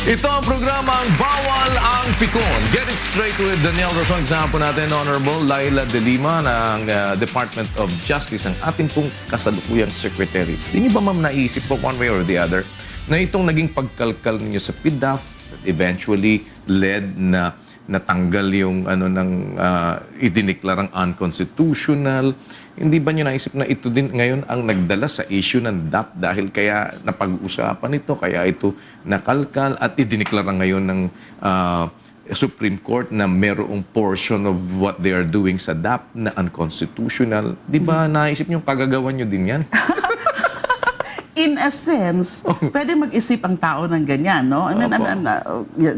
Ito ang programang Bawal ang Pikon. Get it straight with Daniel Rason. Example natin, Honorable Laila De Lima ng Department of Justice, ang ating pong kasalukuyang secretary. Hindi niyo ba ma'am naisip po one way or the other na itong naging pagkalkal ninyo sa PDAF that eventually led na natanggal yung idiniklarang unconstitutional. Hindi ba nyo naisip na ito din ngayon ang nagdala sa issue ng DAP dahil kaya napag-uusapan ito, kaya ito nakalkal at idiniklara ngayon ng Supreme Court na merong portion of what they are doing sa DAP na unconstitutional? Di ba naisip nyo pagagawan nyo din yan? In a sense, pwede mag-isip ang tao ng ganyan, no? I mean,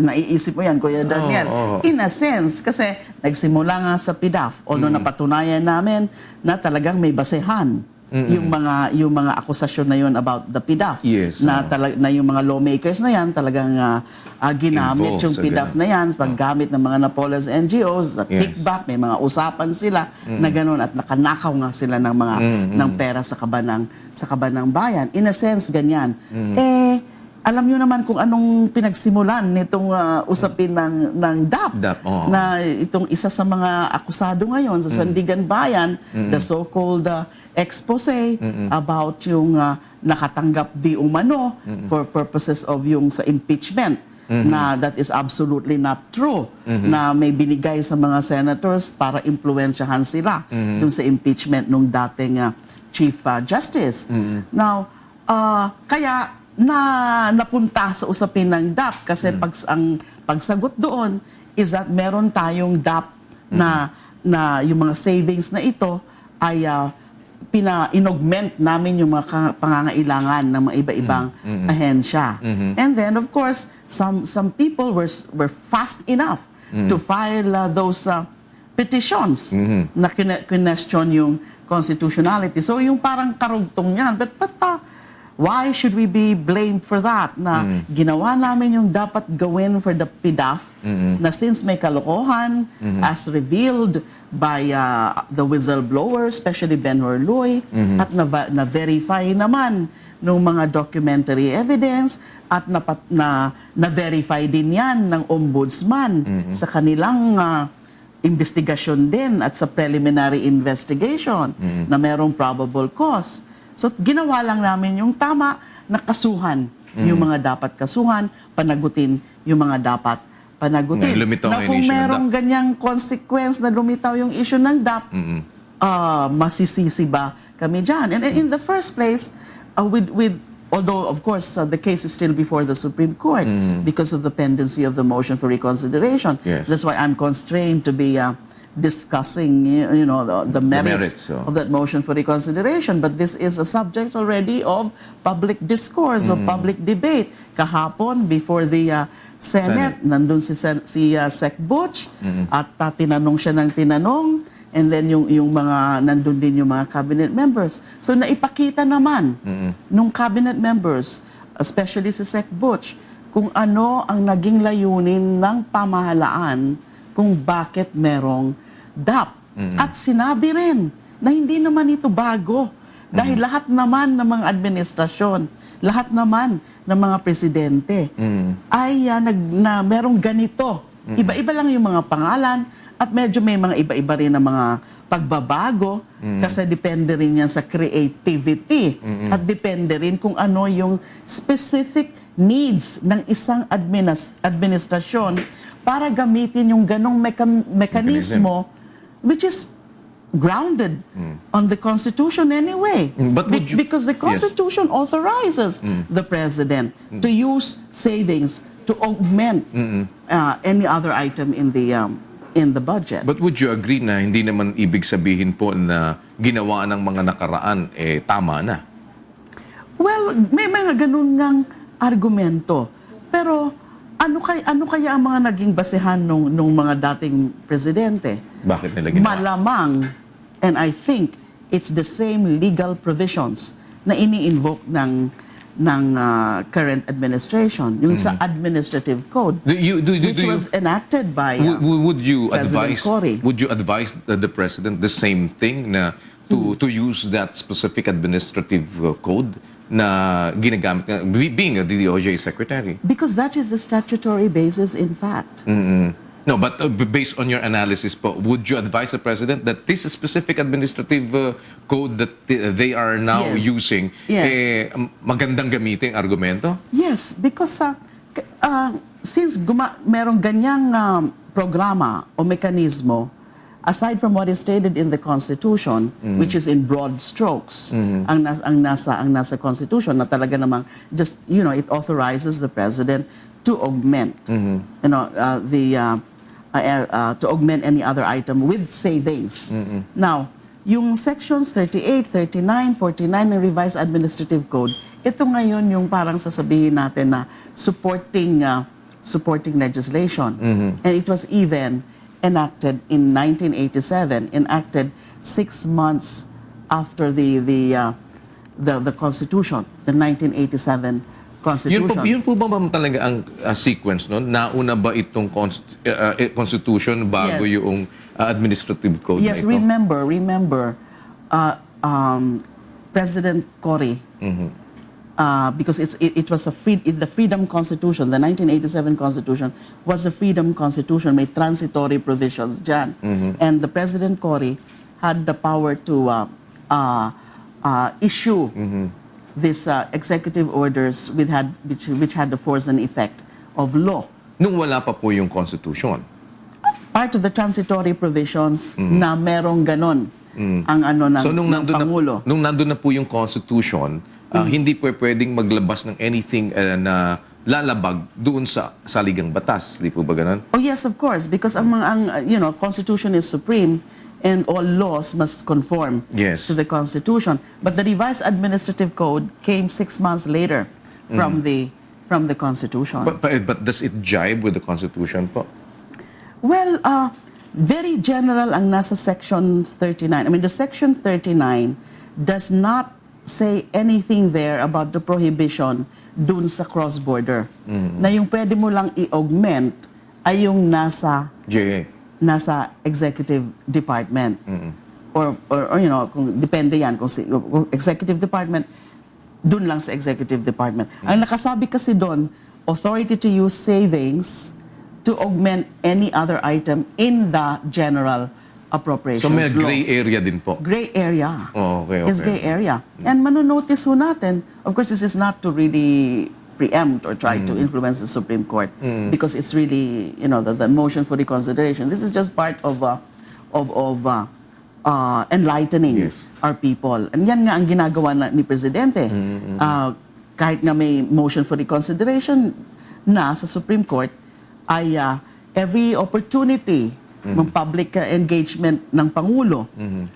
naiisip mo yan, Kuya Daniel. In a sense, kasi nagsimula nga sa PDAF, although napatunayan namin na talagang may basehan yung mga akusasyon na yun about the PDAF. Yes, na yung mga lawmakers na yan talagang ginamit Involved yung sa PDAF na yan, paggamit ng mga Napoles NGOs, kickback, may mga usapan sila na gano'n at nakanakaw nga sila ng mga ng pera sa kabanang bayan. In a sense, ganyan. Alam nyo naman kung anong pinagsimulan nitong usapin ng DAP, na itong isa sa mga akusado ngayon sa Sandigan Bayan, the so-called expose about yung nakatanggap di umano for purposes of yung sa impeachment, na that is absolutely not true, na may binigay sa mga senators para impluwensyahan sila dun sa impeachment nung dating Chief Justice. Now, kaya napunta sa usapin ng DAP kasi ang pagsagot doon is that meron tayong DAP na yung mga savings na ito ay inaugment namin yung mga pangangailangan ng mga iba-ibang ahensya. And then of course some people were fast enough to file those petitions na question yung constitutionality. So yung parang karugtong niyan, but why should we be blamed for that? Na ginawa namin yung dapat gawin for the PDAF, na since may kalokohan, as revealed by the whistleblower, especially Ben Horluy, at na-verify naman ng mga documentary evidence, at na-verify din yan ng ombudsman sa kanilang investigasyon din at sa preliminary investigation na merong probable cause. So, ginawa lang namin yung tama na kasuhan, yung mga dapat kasuhan, panagutin yung mga dapat panagutin. Na kung merong ganyang consequence na lumitaw yung issue ng DAP, masisisi ba kami dyan? And in the first place, although of course the case is still before the Supreme Court because of the pendency of the motion for reconsideration. Yes. That's why I'm constrained to be discussing the merits of that motion for reconsideration, but this is a subject already of public discourse, of public debate. Kahapon before the Senate, nandun si Sec Butch at tinanong siya ng tinanong, and then yung mga nandun din yung mga cabinet members. So naipakita naman nung cabinet members, especially si Sec Butch, kung ano ang naging layunin ng pamahalaan kung bakit merong DAP. At sinabi rin na hindi naman ito bago. Dahil lahat naman ng mga administrasyon, lahat naman ng mga presidente ay merong ganito. Iba-iba lang yung mga pangalan at medyo may mga iba-iba rin na mga pagbabago kasi depende rin yan sa creativity at depende rin kung ano yung specific needs ng isang administrasyon para gamitin yung ganong mekanismo which is grounded on the Constitution anyway. Because the Constitution authorizes the President to use savings to augment any other item in the budget. But would you agree na hindi naman ibig sabihin po na ginawa ng mga nakaraan tama na? Well, may mga ganun ngang argumento. Pero ano kaya ang mga naging basehan nung mga dating presidente? Bakit nila ginawa? Malamang, and I think it's the same legal provisions na ini-invoke ng current administration, yung sa administrative code, which was enacted by President Cory. Would you advise the President the same thing na to use that specific administrative code na ginagamit being a DOJ secretary? Because that is the statutory basis, in fact. No, but based on your analysis po, would you advise the president that this specific administrative code that they are now Yes. using, Yes. magandang gamitin argumento? Yes, because since merong ganyang programa o mekanismo, aside from what is stated in the Constitution, which is in broad strokes, ang nasa Constitution na talaga namang just, it authorizes the president to augment, to augment any other item with savings. Now, yung sections 38, 39, 49 ng Revised Administrative Code, ito ngayon yung parang sasabihin natin na supporting legislation. And it was even enacted in 1987, enacted 6 months after the Constitution, the 1987 Constitution. Yun po ba talaga ang sequence nun? Nauna ba itong Constitution bago Yeah. yung administrative code Yes, na ito? remember, President Cory, because it was the Freedom Constitution, the 1987 Constitution was a Freedom Constitution, may transitory provisions dyan. And the President Cory had the power to issue these executive orders which had the force and effect of law. Nung wala pa po yung Constitution. Part of the transitory provisions na merong ganon ang So ng Pangulo. nung nandun na po yung Constitution, hindi po pwedeng maglabas ng anything na lalabag doon sa saligang batas. Di po ba ganun? Oh yes, of course, because Constitution is supreme and all laws must conform Yes. to the Constitution. But the Revised Administrative Code came 6 months later from the Constitution. But does it jibe with the Constitution po? Well, very general ang nasa Section 39. I mean, the Section 39 does not say anything there about the prohibition dun sa cross-border. Na yung pwede mo lang i-augment ay yung nasa executive department. Or kung depende yan, kung executive department, dun lang sa executive department. Ang nakasabi kasi doon, authority to use savings to augment any other item in the general appropriations So may law. gray area din po. Gray area. Oh, okay. It's gray area. And manonotice ho natin, of course, this is not to really preempt or try to influence the Supreme Court because it's really, the motion for reconsideration. This is just part of enlightening Yes. our people. And yan nga ang ginagawa ni Presidente. Kahit nga may motion for reconsideration na sa Supreme Court, ay every opportunity ng public engagement ng Pangulo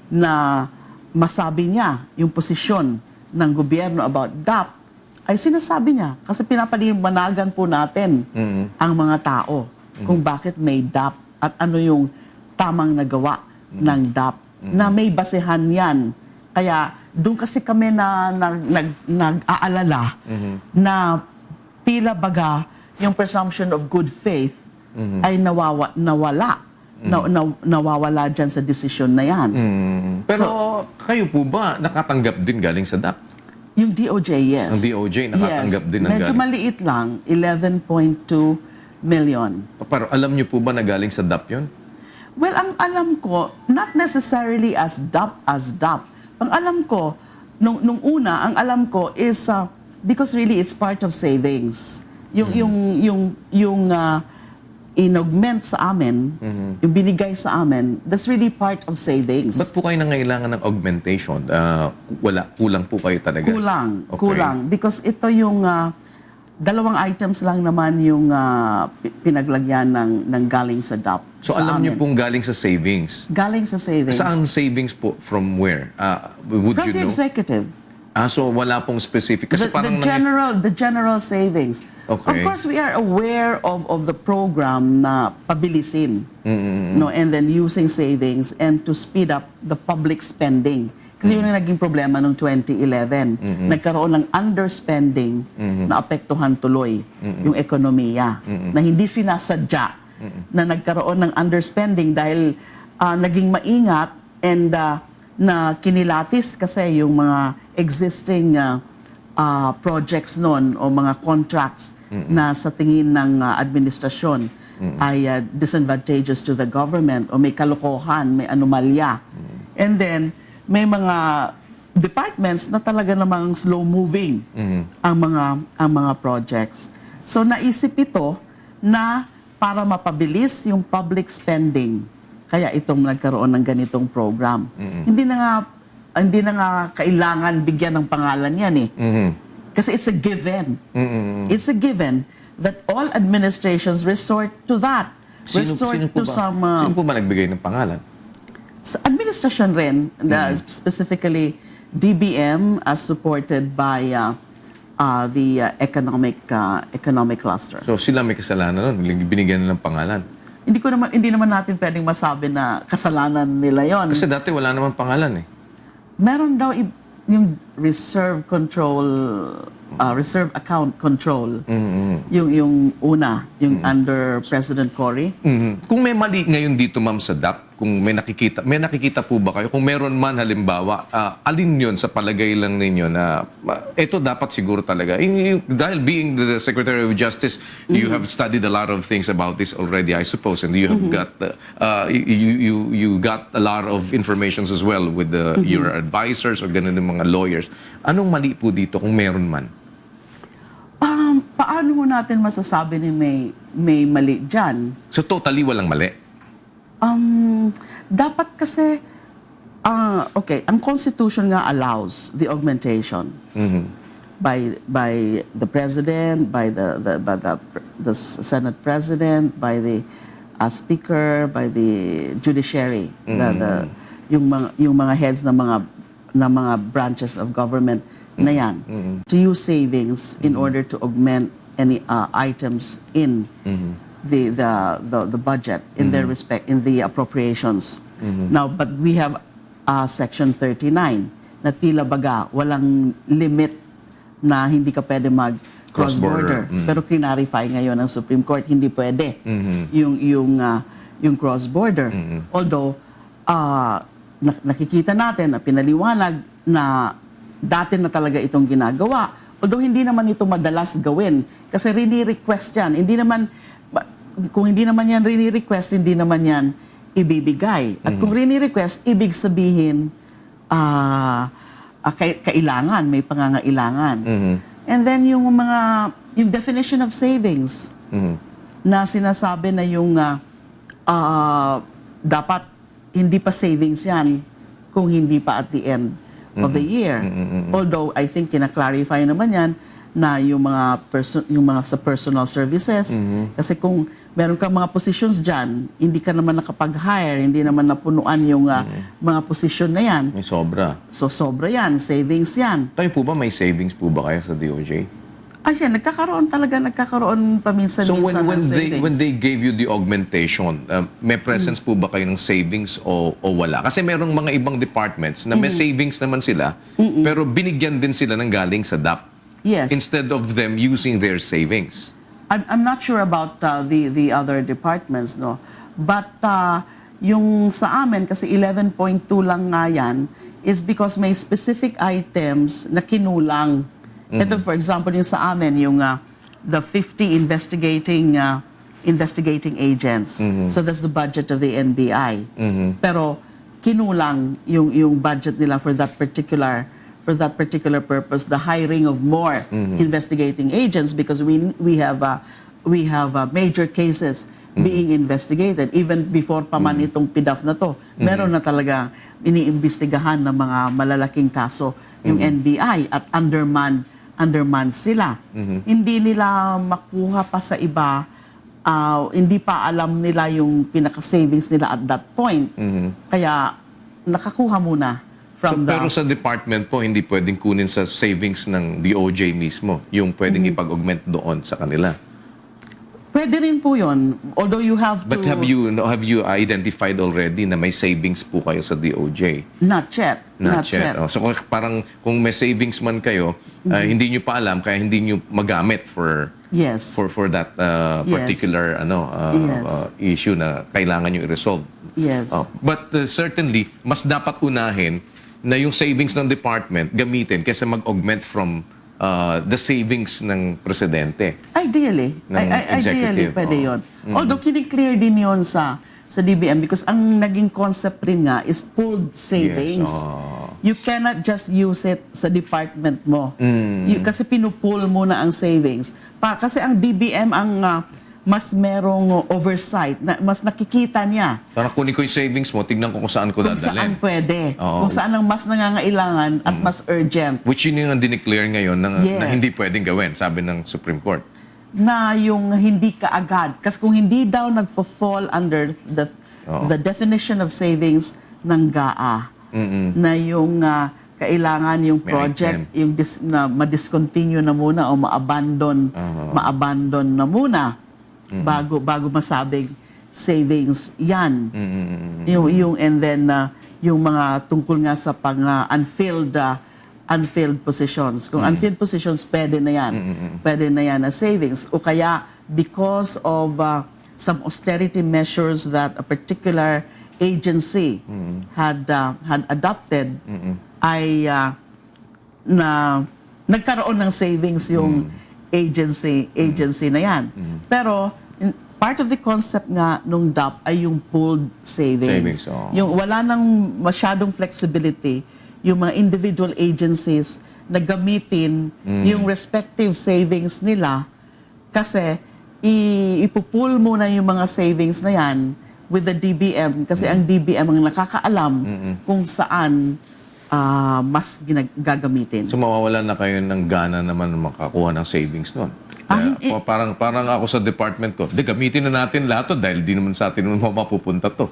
na masabi niya yung posisyon ng gobyerno about DAP, ay sinasabi niya. Kasi pinapaliwanagan po natin ang mga tao kung bakit may DAP at ano yung tamang nagawa ng DAP na may basehan yan. Kaya doon kasi kami nag-aalala na tila baga yung presumption of good faith ay nawawala dyan sa desisyon na yan. Pero kayo po ba nakatanggap din galing sa DAP? Yung DOJ, yes. Ang DOJ nakatanggap din ng Medyo galing. maliit lang, 11.2 million. Pero alam niyo po ba na galing sa DAP yun? Well, ang alam ko, not necessarily as DAP. Ang alam ko, nung una, ang alam ko is, because really it's part of savings. Yung inaugment sa amin, yung binigay sa amin, that's really part of savings. Ba't po kayo nangailangan ng augmentation? Kulang po kayo talaga? Okay. Kulang. Because ito yung dalawang items lang naman yung pinaglagyan ng galing sa DAP. So sa alam amin. niyo pong galing sa savings? Galing sa savings. Saan savings po? From where? Would From you the know? executive. So wala pong specific? Kasi parang The general savings. Okay. Of course, we are aware of the program na pabilisin, no, and then using savings and to speed up the public spending. Kasi yun ang naging problema noong 2011. Nagkaroon ng underspending na apektuhan tuloy yung ekonomiya. Na hindi sinasadya na nagkaroon ng underspending dahil naging maingat and na kinilatis kasi yung mga existing projects nun o mga contracts na sa tingin ng administrasyon ay disadvantageous to the government o may kalokohan, may anomalya. And then, may mga departments na talaga namang slow-moving ang mga projects. So, naisip ito na para mapabilis yung public spending, kaya itong nagkaroon ng ganitong program. Hindi na nga kailangan bigyan ng pangalan yan eh. Kasi it's a given. It's a given that all administrations resort to that. Resort to some... Sino po ba nagbigay ng pangalan? Sa administrasyon rin, specifically DBM as supported by the economic cluster. So sila may kasalanan nun, binigyan na ng pangalan. Hindi naman natin pwedeng masabi na kasalanan nila yon. Kasi dati wala naman pangalan eh. Meron daw yung reserve account control. Yung una, yung under President Cory. Kung may mali ngayon dito, ma'am, sa DAP, kung may nakikita po ba kayo? Kung meron man halimbawa, alin yun sa palagay lang ninyo na ito dapat siguro talaga. Dahil being the Secretary of Justice, you have studied a lot of things about this already, I suppose, and you have got you got a lot of informations as well with your advisors or ganun ng mga lawyers. Anong mali po dito kung meron man? Paano mo natin masasabi ni may mali dyan? So totally walang mali? Dapat kasi, okay, ang Constitution nga allows the augmentation by the President, by the Senate President, by the Speaker, by the Judiciary, yung mga heads ng mga branches of government na yan, to use savings in order to augment any items in the budget in their respect in the appropriations. Now, but we have Section 39 na tila baga walang limit na hindi ka pwede mag cross-border. Pero clarify ngayon ng Supreme Court hindi pwede yung cross-border. Although nakikita natin na pinaliwanag na dati na talaga itong ginagawa. Although hindi naman ito madalas gawin kasi rini-request yan. Kung hindi naman yan rini-request, hindi naman yan ibibigay. At kung rini-request, ibig sabihin kailangan, may pangangailangan. And then yung definition of savings na sinasabi na yung dapat hindi pa savings yan kung hindi pa at the end of the year. Although I think kina-clarify naman yan na yung mga sa personal services. Kasi kung meron kang mga positions dyan, hindi ka naman nakapag-hire, hindi naman napunuan yung mga posisyon na yan. May sobra. So sobra yan, savings yan. Tayo po ba may savings po ba kaya sa DOJ? Yan, nagkakaroon paminsan-minsan ng savings. When they gave you the augmentation, may presence po ba kayo ng savings o wala? Kasi merong mga ibang departments na may savings naman sila, pero binigyan din sila ng galing sa DAP. Yes. Instead of them using their savings. I'm not sure about the other departments, no. But yung sa amin, kasi 11.2 lang nga yan, is because may specific items na kinulang. Ito, for example, yung sa amin, yung the 50 investigating agents. So that's the budget of the NBI. Pero kinulang yung budget nila for that particular purpose, the hiring of more investigating agents, because we have major cases being investigated even before pa man itong PDAF na to. Meron na talaga iniimbestigahan ng mga malalaking kaso yung NBI at undermanned sila. Hindi nila makuha pa sa iba, hindi pa alam nila yung pinaka-savings nila at that point. Kaya nakakuha muna from Pero sa department po, hindi pwedeng kunin sa savings ng DOJ mismo, yung pwedeng ipag-augment doon sa kanila. Pwede rin po yun. Although you have to... But have you identified already na may savings po kayo sa DOJ? Not yet. Not yet. Oh, so parang kung may savings man kayo, hindi nyo pa alam, kaya hindi nyo magamit for that particular issue na kailangan nyo i-resolve. Yes. But certainly, mas dapat unahin na yung savings ng department gamitin kaysa mag-augment from the savings ng presidente. Ideally. Ng Ideally, executive, pwede oo. yun. Although, kiniklear din yun sa DBM because ang naging concept rin nga is pooled savings. You cannot just use it sa department mo. Kasi pinupool mo na ang savings. Kasi ang DBM ang mas merong oversight, mas nakikita niya Parang kunin ko yung savings mo, tignan ko kung saan ko kung saan dadalhin. pwede. Oo. Kung saan ang mas nangangailangan at mas urgent. Which yun yung dineclare ngayon na Yeah. hindi pwedeng gawin, sabi ng Supreme Court. Na yung hindi kaagad. Kasi kung hindi daw nagfo-fall under the definition of savings ng GAA, na yung kailangan yung May project, item. yung na ma-discontinue na muna o ma-abandon na muna bago masabing savings yan. And then yung mga tungkol nga sa unfilled positions. Kung unfilled positions, pwede na yan. Pwede na yan na savings. O kaya, because of some austerity measures that a particular agency had adopted, ay nagkaroon ng savings yung agency na yan. Pero, part of the concept nga nung DAP ay yung pooled savings. Yung wala nang masyadong flexibility yung mga individual agencies na gamitin yung respective savings nila kasi ipupool muna yung mga savings na yan with the DBM kasi ang DBM ang nakakaalam kung saan mas gagamitin. So mawawalan na kayo ng gana naman makakuha ng savings nun. Parang ako sa department ko, gamitin na natin lahat to dahil di naman sa atin mapupunta to.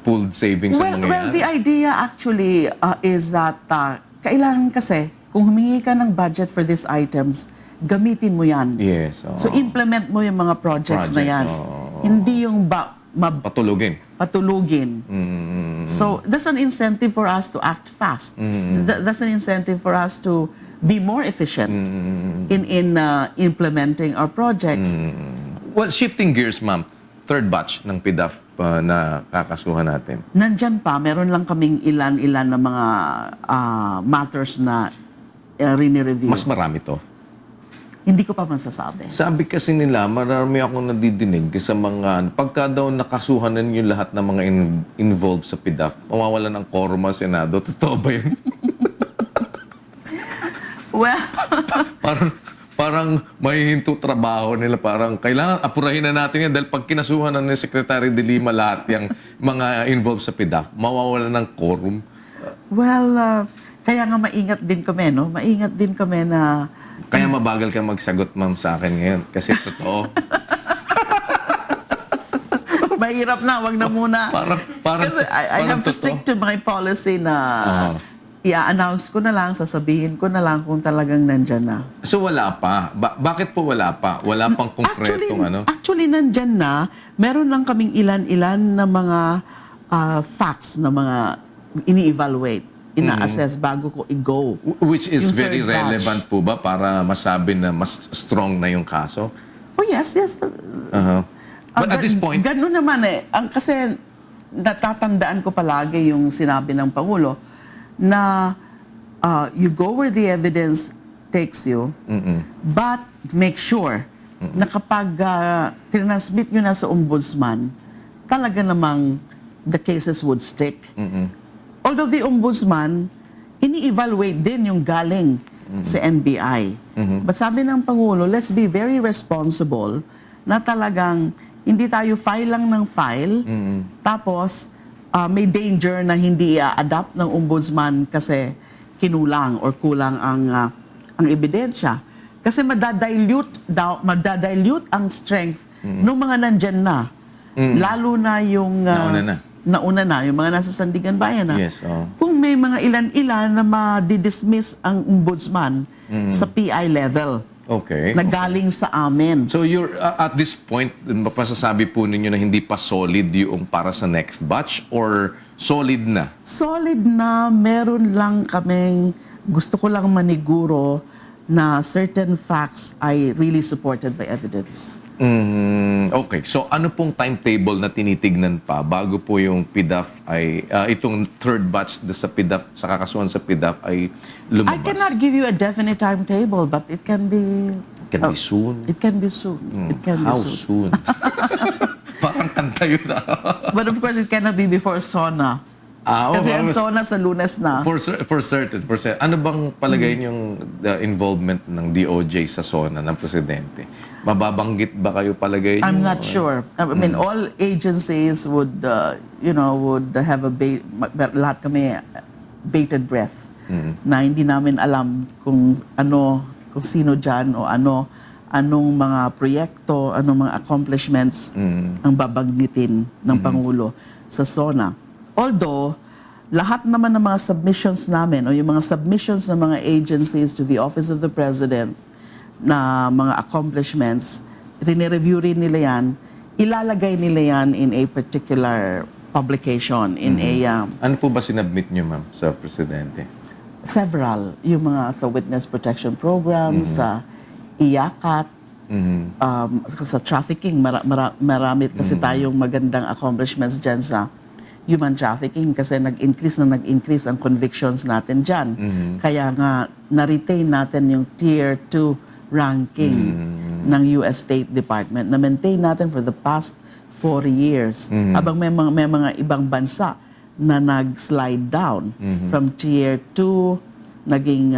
Pooled savings ang mangyayari. Well, the idea actually is that kailangan kasi kung humingi ka ng budget for these items, gamitin mo yan. Yes. So implement mo yung mga projects na yan. Hindi yung patulugin. So that's an incentive for us to act fast. That's an incentive for us to be more efficient in implementing our projects. Well, shifting gears, ma'am. Third batch ng PDAF na kakasuhan natin. Nandyan pa, meron lang kaming ilan-ilan na mga matters na rini-review. Mas marami to. Hindi ko pa masasabi. Sabi kasi nila, marami akong nadidinig sa mga, pagka daw nakasuhan ninyo lahat ng mga involved sa PDAF, mawawalan ng quorum ang Senado. Totoo ba yun? Well, parang mahihinto trabaho nila. Parang kailangan apurahin na natin yan dahil pag kinasuhan na ni Secretary de Lima lahat yung mga involved sa PDAF, mawawalan ng quorum. well, kaya nga maingat din kami, no? Maingat din kami na Kaya mabagal ka magsagot, ma'am, sa akin ngayon. Kasi totoo. mahirap na, wag na muna. Parang Kasi I have to stick to my policy na i-announce ko na lang, sasabihin ko na lang kung talagang nandyan na. So wala pa. Bakit po wala pa? Wala pang konkretong Actually, nandyan na. Meron lang kaming ilan-ilan na mga facts na mga ini-evaluate, ina-assess bago ko i-go. Which is Yung very third batch. relevant po ba para masabi na mas strong na yung kaso? Oh, yes. But at this point, Ganun naman eh. Kasi natatandaan ko palagi yung sinabi ng Pangulo na you go where the evidence takes you, but make sure na kapag transmit nyo na sa ombudsman, talaga namang the cases would stick. Although the ombudsman, ini-evaluate din yung galing sa NBI. But sabi ng Pangulo, let's be very responsible na talagang hindi tayo file lang ng file, tapos may danger na hindi i-adapt ng ombudsman kasi kinulang or kulang ang ebidensya. Kasi madadilute ang strength ng mga nandyan na. Lalo na yung nauna na, yung mga nasa Sandigan Bayan na. Yes, Kung may mga ilan-ilan na ma-dismiss ang ombudsman sa PI level. okay. Na galing sa amin. So you're at this point, mapasasabi po ninyo na hindi pa solid yung para sa next batch or solid na? Solid na, meron lang kaming, gusto ko lang maniguro na certain facts ay really supported by evidence. Okay. So ano pong timetable na tinitignan pa bago po yung PDAF ay itong third batch sa PDAF sa kakasuhan sa PDAF ay lumabas? I cannot give you a definite timetable, but it can be... Can be soon. It can be soon. It can How be soon. soon? Parang kanta yun na. But of course, it cannot be before SONA. Kasi ang SONA sa Lunes na. For certain. Ano bang palagay niyong involvement ng DOJ sa SONA ng presidente? Mababanggit ba kayo palagay niyo? I'm not sure. I mean, all agencies would, would have lahat kami bated breath na hindi namin alam kung sino dyan o anong mga proyekto, anong mga accomplishments ang babanggitin ng Pangulo sa SONA. Although, lahat naman ng mga submissions namin o yung mga submissions ng mga agencies to the Office of the President na mga accomplishments, rinireview rin nila yan, ilalagay nila yan in a particular publication, in a... Ano po ba sinabmit niyo, ma'am, sa presidente? Several. Yung mga sa Witness Protection Program, sa IACAT, sa trafficking, marami kasi tayong magandang accomplishments dyan sa human trafficking kasi nag-increase ang convictions natin dyan. Kaya nga, na-retain natin yung Tier 2 ranking ng US State Department. Na-maintain natin for the past 4 years. Habang may mga ibang bansa na nag-slide down from Tier 2 naging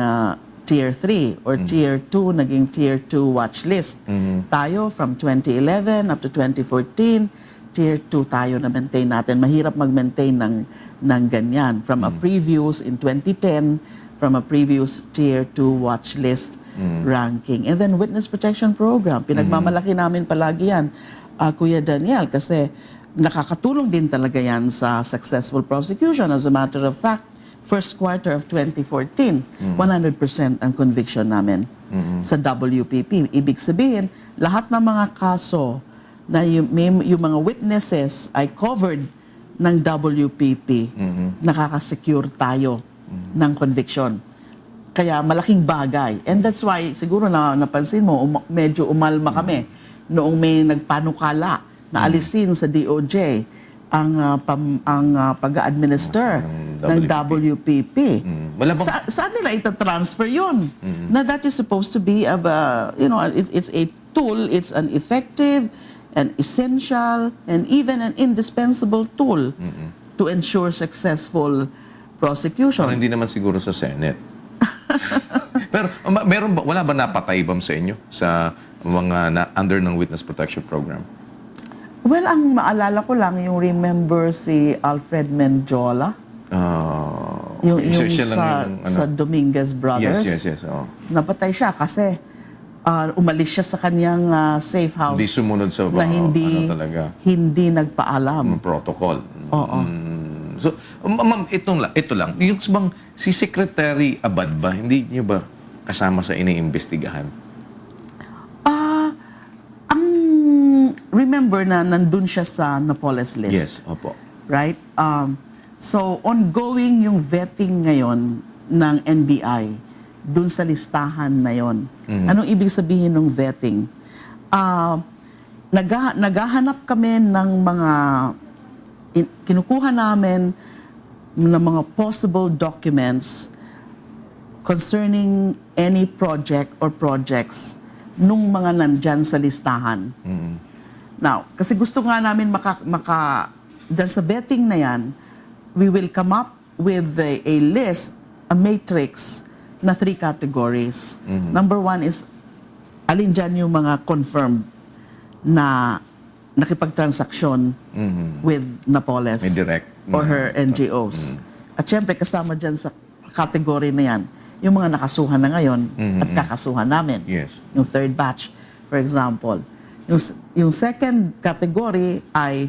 Tier 3 or Tier 2 naging Tier 2 watch list. Tayo from 2011 up to 2014, Tier 2 tayo na maintain natin. Mahirap mag-maintain ng ganyan. From a previous in 2010, from a previous Tier 2 watch list ranking. And then Witness Protection Program. Pinagmamalaki namin palagi yan, Kuya Daniel, kasi nakakatulong din talaga yan sa successful prosecution. As a matter of fact, first quarter of 2014, 100% ang conviction namin sa WPP. Ibig sabihin, lahat ng mga kaso na yung mga witnesses ay covered ng WPP, nakakasecure tayo ng conviction. Kaya malaking bagay. And that's why, siguro napansin mo, medyo umalma kami noong may nagpanukala na alisin sa DOJ ang pag-administer ng WPP. Saan nila itatransfer yun? Na that is supposed to be it's a tool, it's an effective, an essential, and even an indispensable tool to ensure successful prosecution. Parang hindi naman siguro sa Senate. Pero wala ba napatay sa inyo sa mga under ng Witness Protection Program? Well, ang maalala ko lang yung remember si Alfred Mendiola. Yung sa Dominguez Brothers. Yes. Oh. Napatay siya kasi umalis siya sa kanyang safe house. Hindi sumunod sa na hindi nagpaalam. Protocol. Oo. So, ma'am, ito lang. Yung bang si Secretary Abad ba, hindi niyo ba kasama sa iniimbestigahan? Remember na nandun siya sa Napoles list. Yes, opo. Right? So, ongoing yung vetting ngayon ng NBI dun sa listahan na yon. Anong ibig sabihin ng vetting? Naghahanap kami ng mga kinukuha namin ng mga possible documents concerning any project or projects nung mga nandyan sa listahan. Now, kasi gusto nga namin dyan sa vetting na yan, we will come up with a list, a matrix na 3 categories. Number 1 is, alin dyan yung mga confirmed na nakipagtransaksyon with Napoles May direct. or her NGOs. At syempre, kasama dyan sa category na yan, yung mga nakasuhan na ngayon at kakasuhan namin. Yes. Yung third batch, for example. Yung second category ay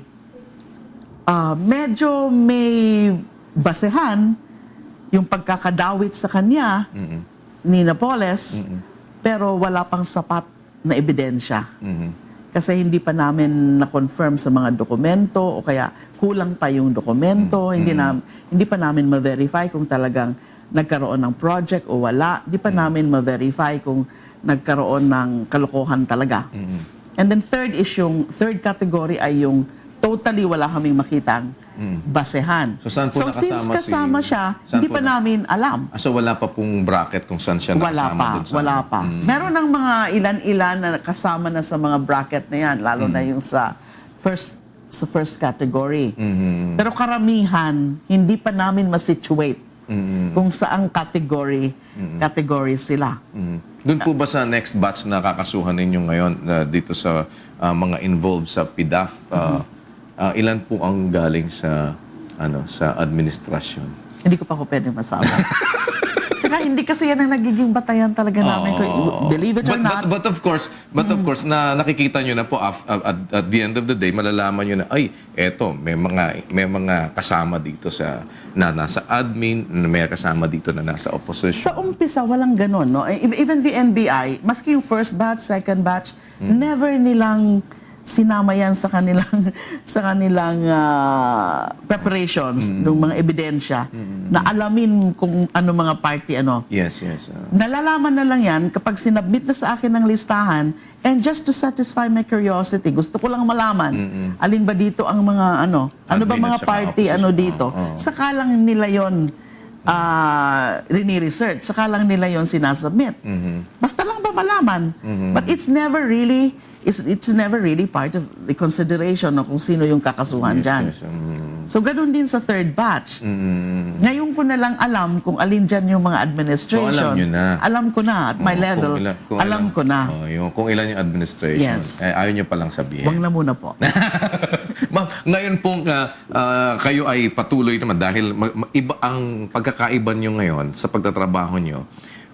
medyo may basehan yung pagkakadawit sa kanya ni Napoles, pero wala pang sapat na ebidensya. Kasi hindi pa namin na-confirm sa mga dokumento o kaya kulang pa yung dokumento, hindi pa namin ma-verify kung talagang nagkaroon ng project o wala. Hindi pa namin ma-verify kung nagkaroon ng kalokohan talaga. And then third category ay yung totally wala kaming makitang basehan. So, saan po since nakasama kasama siya, saan hindi po pa namin alam. So wala pa pong bracket kung saan siya nakasama dun sa... Wala pa. Meron ng mga ilan-ilan na kasama na sa mga bracket na yan, lalo na yung sa first category. Pero karamihan, hindi pa namin masituate kung saang category sila. Doon po ba sa next batch na kakasuhan ninyo ngayon dito sa mga involved sa PDAF, ilan po ang galing sa sa administrasyon? Hindi ko pa ako pwede masama. Tsaka hindi kasi yan ang nagiging batayan talaga namin. Believe it or not. But of course, na nakikita nyo na po at the end of the day, malalaman nyo na, ay, eto, may mga kasama dito na nasa admin, may kasama dito na nasa opposition. Sa umpisa, walang ganun. No? Even the NBI, maski yung first batch, second batch, never nilang sinama yan sa kanilang preparations ng mga ebidensya na alamin kung ano mga party ano. Yes. Nalalaman na lang yan kapag sinubmit na sa akin ng listahan, and just to satisfy my curiosity, gusto ko lang malaman alin ba dito ang mga ano ba mga party dito. Saka lang nila yon rini-research, saka lang nila yon sinasubmit. Basta lang ba malaman. But it's never really part of the consideration na kung sino yung kakasuhan dyan. So, ganun din sa third batch. Ngayon ko na lang alam kung alin dyan yung mga administration. So, alam nyo na. Alam ko na. At my level, alam ko na. Kung ilan yung administration. Yes. Ayaw nyo palang sabihin. Wag na muna po. Ma'am, ngayon pong kayo ay patuloy naman dahil iba ang pagkakaiba nyo ngayon sa pagtatrabaho nyo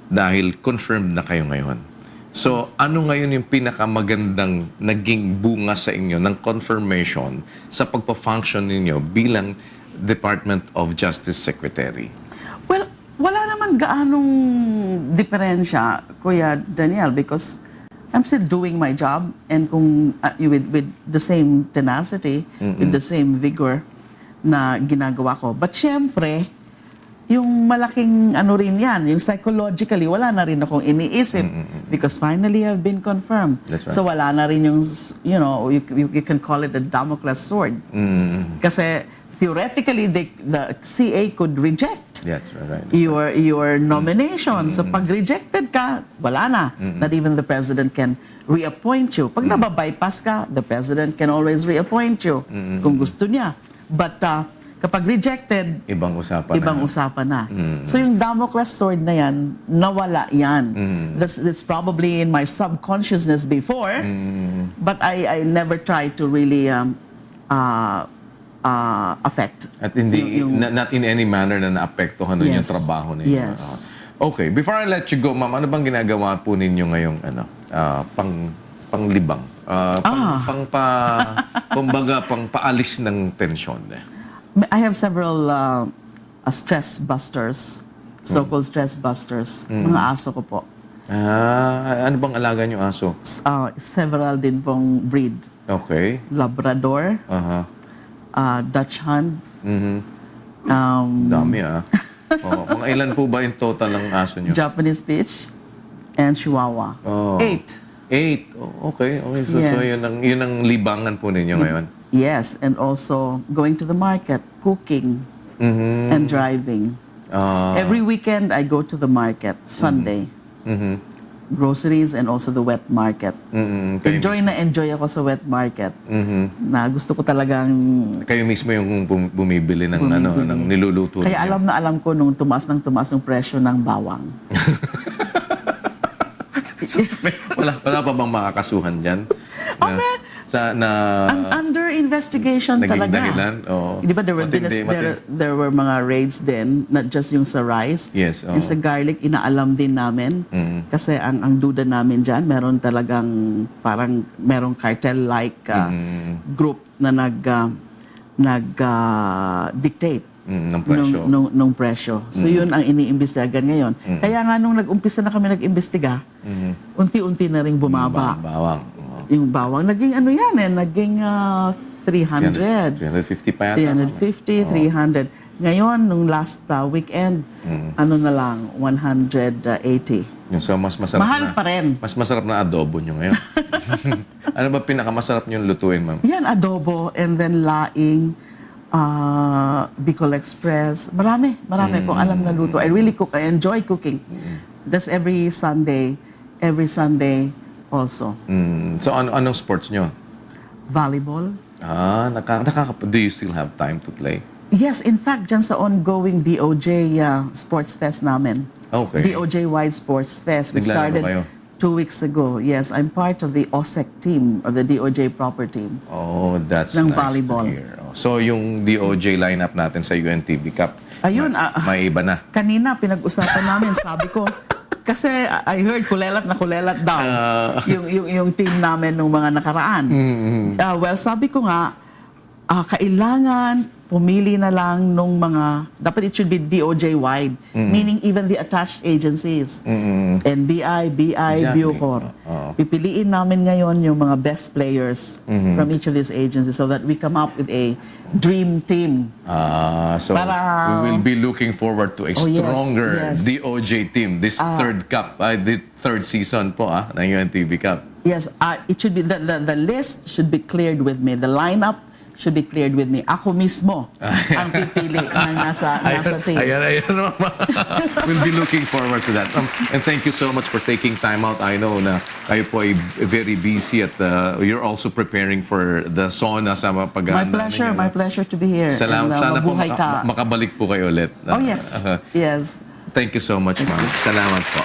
dahil confirmed na kayo ngayon. So, ano ngayon yung pinakamagandang naging bunga sa inyo ng confirmation sa pagpa-function ninyo bilang Department of Justice Secretary? Well, wala naman gaanong diferensya, Kuya Daniel, because I'm still doing my job and kung with the same tenacity, with the same vigor na ginagawa ko. But syempre, yung malaking rin yan, yung psychologically, wala na rin akong iniisip because finally I've been confirmed. That's right. So wala na rin yung, you can call it a Damocles sword. Kasi theoretically, the CA could reject Yes, right. your nomination. So pag rejected ka, wala na. Not even the president can reappoint you. Pag nababypass ka, the president can always reappoint you kung gusto niya. But kapag rejected, Ibang usapan na. So yung Damocles sword na yan, nawala yan. That's probably in my subconsciousness before, but I never tried to really affect. At hindi, not in any manner na naapektuhan nun yung trabaho ninyo. Yes. Okay, before I let you go, ma'am, ano bang ginagawa po ninyo ngayong panglibang? Kumbaga, paalis ng tensyon. I have several stress busters, so-called stress busters. Mga aso ko po. Ano bang alaga niyo aso? Several din pong breed. Okay. Labrador, Dutch Hound. Dami mga ilan po ba in total ang aso niyo? Japanese Spitz, and Chihuahua. 8. 8. Okay. So, Yes. so yun ang libangan po ninyo ngayon. Yes, and also going to the market, cooking, and driving. Every weekend, I go to the market, Sunday. Groceries and also the wet market. Enjoy ako sa wet market. Na gusto ko talagang... Kayo mismo yung bumibili ng ng niluluto Kaya ninyo. alam ko nung tumaas ng presyo ng bawang. wala pa bang makakasuhan dyan? Under investigation Naging talaga. dahilan? Di ba there were mga raids din, not just yung sa rice. Yes. Yung sa garlic, inaalam din namin. Kasi ang duda namin dyan, meron talagang parang merong cartel-like group na nag-dictate ng presyo. Nung presyo. So yun ang iniimbestigahan ngayon. Kaya nga nung nag-umpisa na kami nag-imbestiga, unti-unti na ring bumaba. Bawang. Yung bawang, naging naging 300. 350 pa yata. 350, 300. Ngayon, nung last weekend, na lang, 180. So mas masarap Mahal na. pa rin. Mas masarap na adobo nyo ngayon. Ano ba pinakamasarap niyong lutuin, ma'am? Yan, adobo, and then laing, Bicol Express. Marami kung alam na luto. I really cook. I enjoy cooking. That's every Sunday also. So, anong sports niyo? Volleyball. Do you still have time to play? Yes, in fact, dyan sa ongoing DOJ Sports Fest namin. Okay. DOJ-wide Sports Fest. We Naglalaro started kayo? 2 weeks ago. Yes, I'm part of the OSEC team, of the DOJ proper team. Oh, that's Ng nice volleyball. to hear. So, yung DOJ lineup natin sa UNTV Cup, Ayun, may iba na. kanina pinag-usapan namin, sabi ko, kasi I heard kulelat na kulelat daw yung team namin nung mga nakaraan. Well, sabi ko nga, kailangan pumili na lang nung mga, dapat it should be DOJ-wide, meaning even the attached agencies, NBI, BI, Exactly. Bucor. Pipiliin namin ngayon yung mga best players from each of these agencies so that we come up with a dream team. So, Para- we will be looking forward to a Oh, yes, stronger yes. DOJ team this third cup, the third season po ng UNTV Cup. Yes, it should be, the list should be cleared with me. The lineup should be cleared with me. Ako mismo ang pipili ng nasa team. Ayan. We'll be looking forward to that. And thank you so much for taking time out. I know na kayo po ay very busy at you're also preparing for the sauna sa My pag-aanda. pleasure to be here. Salamat. And, Sana po mabuhay ka. makabalik po kayo ulit. Oh yes, yes. Thank you so much, ma'am. Salamat po.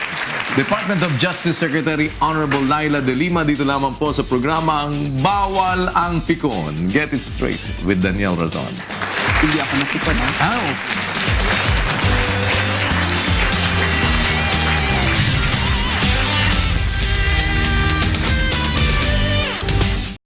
Department of Justice Secretary Honorable Laila De Lima, dito lamang po sa programa ang Bawal ang Pikon. Get it straight with Daniel Razon. Hindi ako nakita na. Oh.